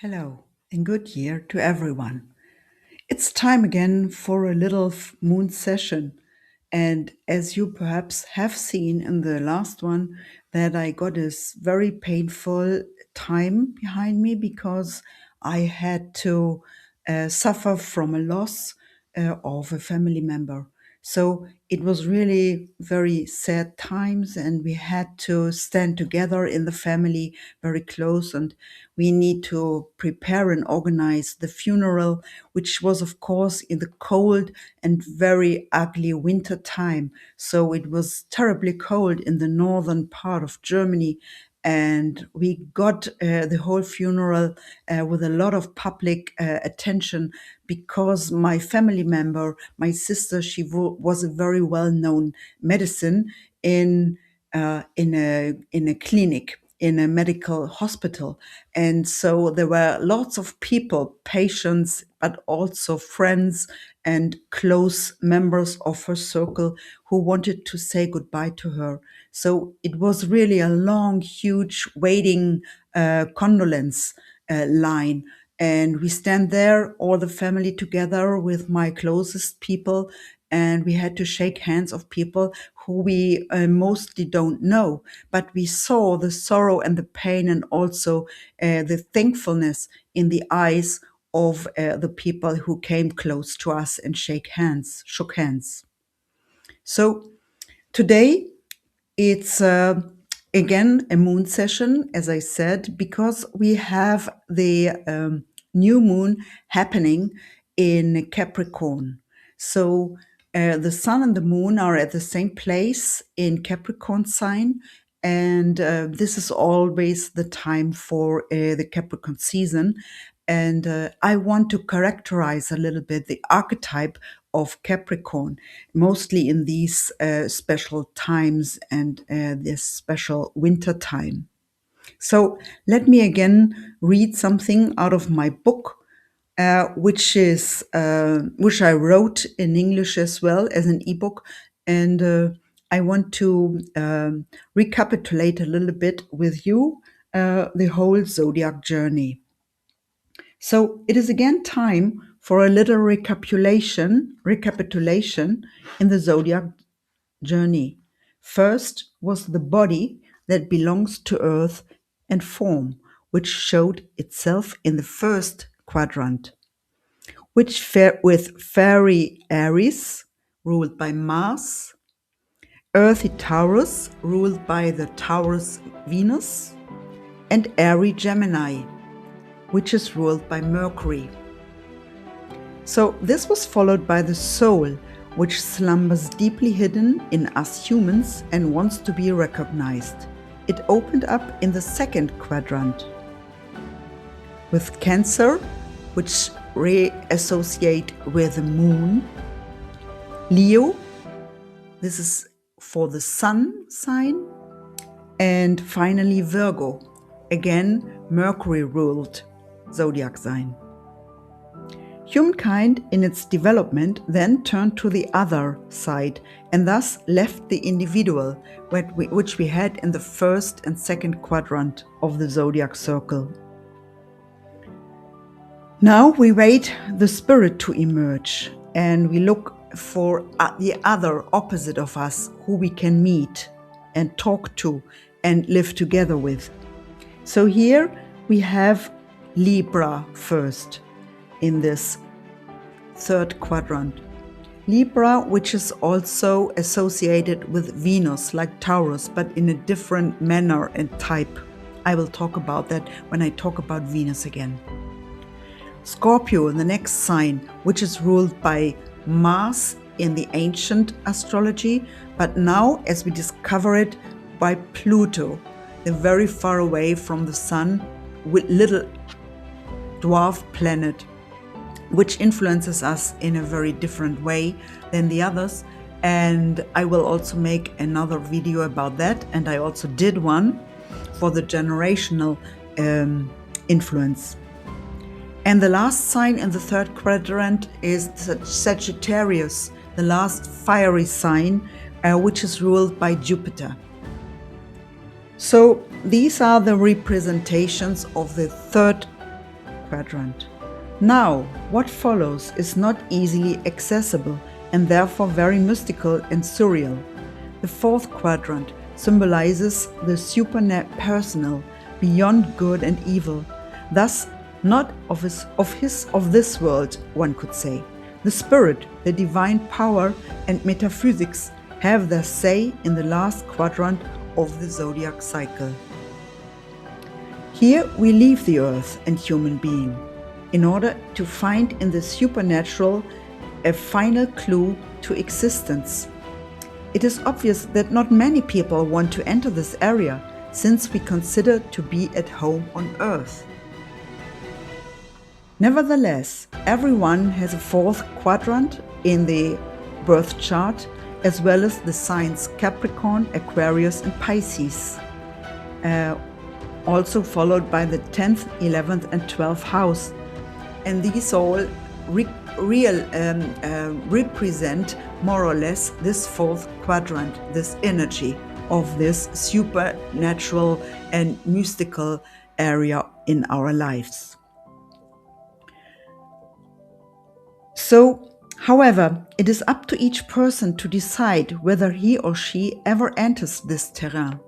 Hello and good year to everyone. It's time again for a little moon session. And as you perhaps have seen in the last one, that I got this very painful time behind me because I had to suffer from a loss of a family member. So it was really very sad times, and we had to stand together in the family very close. And we need to prepare and organize the funeral, which was, of course, in the cold and very ugly winter time. So it was terribly cold in the northern part of Germany. And we got the whole funeral with a lot of public attention because my family member, my sister, she was a very well-known medicine in a clinic, in a medical hospital. And so there were lots of people, patients, but also friends and close members of her circle who wanted to say goodbye to her. So it was really a long, huge waiting condolence line. And we stand there, all the family together with my closest people, and we had to shake hands of people who we mostly don't know. But we saw the sorrow and the pain, and also the thankfulness in the eyes of the people who came close to us and shook hands. So today it's again a moon session, as I said, because we have the new moon happening in Capricorn. So the sun and the moon are at the same place in Capricorn sign. And this is always the time for the Capricorn season. And I want to characterize a little bit the archetype of Capricorn, mostly in these special times and this special winter time. So let me again read something out of my book, which I wrote in English as well as an ebook, and I want to recapitulate a little bit with you the whole zodiac journey. So it is again time for a little recapitulation in the zodiac journey. First was the body that belongs to earth and form, which showed itself in the first quadrant, with fairy Aries, ruled by Mars, earthy Taurus, ruled by the Taurus Venus, and airy Gemini, which is ruled by Mercury. So this was followed by the soul, which slumbers deeply hidden in us humans and wants to be recognized. It opened up in the second quadrant, with Cancer, which re-associate with the moon, Leo, this is for the sun sign, and finally Virgo, again Mercury ruled zodiac sign. Humankind in its development then turned to the other side and thus left the individual, which we had in the first and second quadrant of the zodiac circle. Now we wait the spirit to emerge, and we look for the other opposite of us who we can meet and talk to and live together with. So here we have Libra first in this third quadrant. Libra, which is also associated with Venus, like Taurus, but in a different manner and type. I will talk about that when I talk about Venus again. Scorpio, the next sign, which is ruled by Mars in the ancient astrology, but now, as we discover it, by Pluto, the very far away from the sun, with little dwarf planet, which influences us in a very different way than the others. And I will also make another video about that. And I also did one for the generational influence. And the last sign in the third quadrant is Sagittarius, the last fiery sign, which is ruled by Jupiter. So these are the representations of the third quadrant. Now, what follows is not easily accessible and therefore very mystical and surreal. The fourth quadrant symbolizes the superpersonal, beyond good and evil, thus not of this world, one could say. The spirit, the divine power, and metaphysics have their say in the last quadrant of the zodiac cycle. Here we leave the earth and human being in order to find in the supernatural a final clue to existence. It is obvious that not many people want to enter this area, since we consider to be at home on Earth. Nevertheless, everyone has a fourth quadrant in the birth chart, as well as the signs Capricorn, Aquarius, and Pisces, also followed by the 10th, 11th, and 12th house. And these all represent more or less this fourth quadrant, this energy of this supernatural and mystical area in our lives. So, however, it is up to each person to decide whether he or she ever enters this terrain.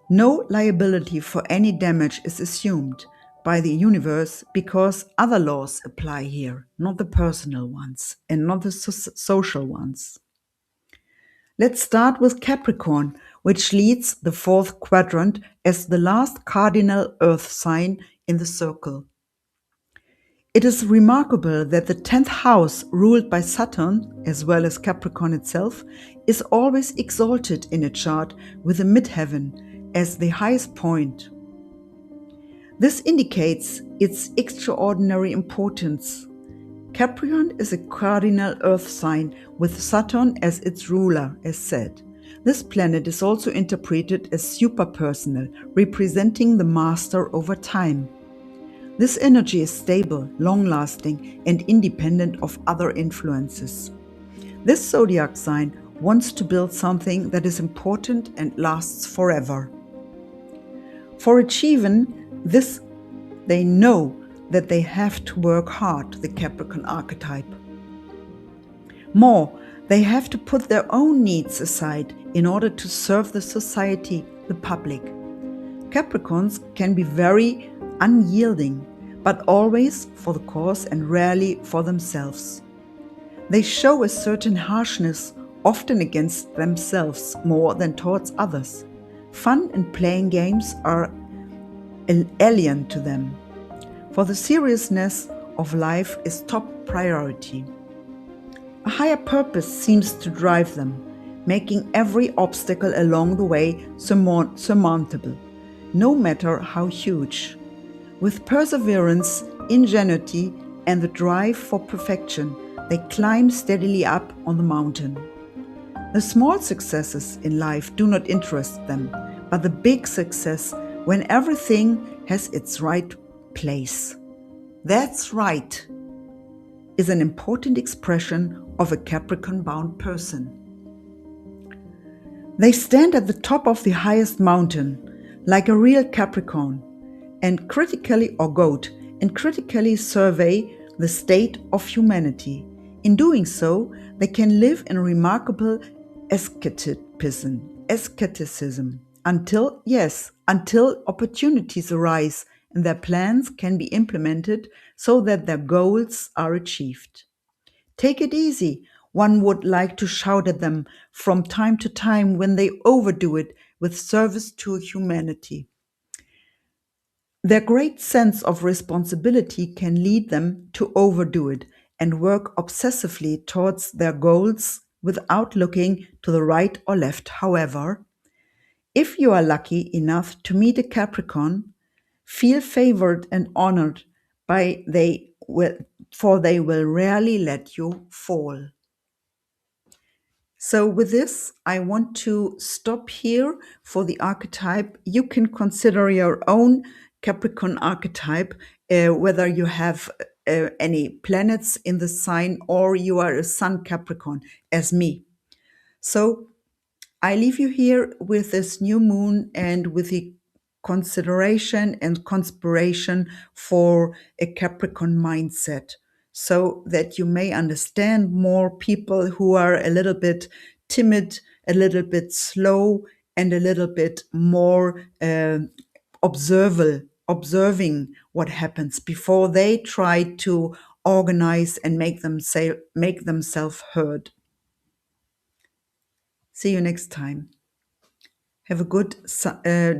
No liability for any damage is assumed by the universe because other laws apply here, not the personal ones and not the social ones. Let's start with Capricorn, which leads the fourth quadrant as the last cardinal earth sign in the circle. It is remarkable that the 10th house, ruled by Saturn, as well as Capricorn itself, is always exalted in a chart with the midheaven as the highest point. This indicates its extraordinary importance. Capricorn is a cardinal earth sign with Saturn as its ruler, as said. This planet is also interpreted as superpersonal, representing the master over time. This energy is stable, long-lasting, and independent of other influences. This zodiac sign wants to build something that is important and lasts forever. For achieving this, they know that they have to work hard, the Capricorn archetype. More, they have to put their own needs aside in order to serve the society, the public. Capricorns can be very unyielding, but always for the cause and rarely for themselves. They show a certain harshness, often against themselves more than towards others. Fun and playing games are alien to them, for the seriousness of life is top priority. A higher purpose seems to drive them, making every obstacle along the way surmountable, no matter how huge. With perseverance, ingenuity, and the drive for perfection, they climb steadily up on the mountain. The small successes in life do not interest them, but the big success when everything has its right place. That's right is an important expression of a Capricorn-bound person. They stand at the top of the highest mountain, like a real Capricorn, and critically survey the state of humanity. In doing so, they can live in remarkable asceticism until opportunities arise and their plans can be implemented so that their goals are achieved. Take it easy, one would like to shout at them from time to time when they overdo it with service to humanity. Their great sense of responsibility can lead them to overdo it and work obsessively towards their goals without looking to the right or left. However, if you are lucky enough to meet a Capricorn, feel favored and honored for they will rarely let you fall. So with this, I want to stop here for the archetype. You can consider your own Capricorn archetype, whether you have any planets in the sign or you are a Sun Capricorn as me. So I leave you here with this new moon and with the consideration and conspiration for a Capricorn mindset, so that you may understand more people who are a little bit timid, a little bit slow, and a little bit more observing what happens before they try to organize and make themselves heard. See you next time. Have a good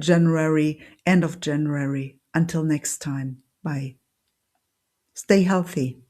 January, end of January. Until next time. Bye. Stay healthy.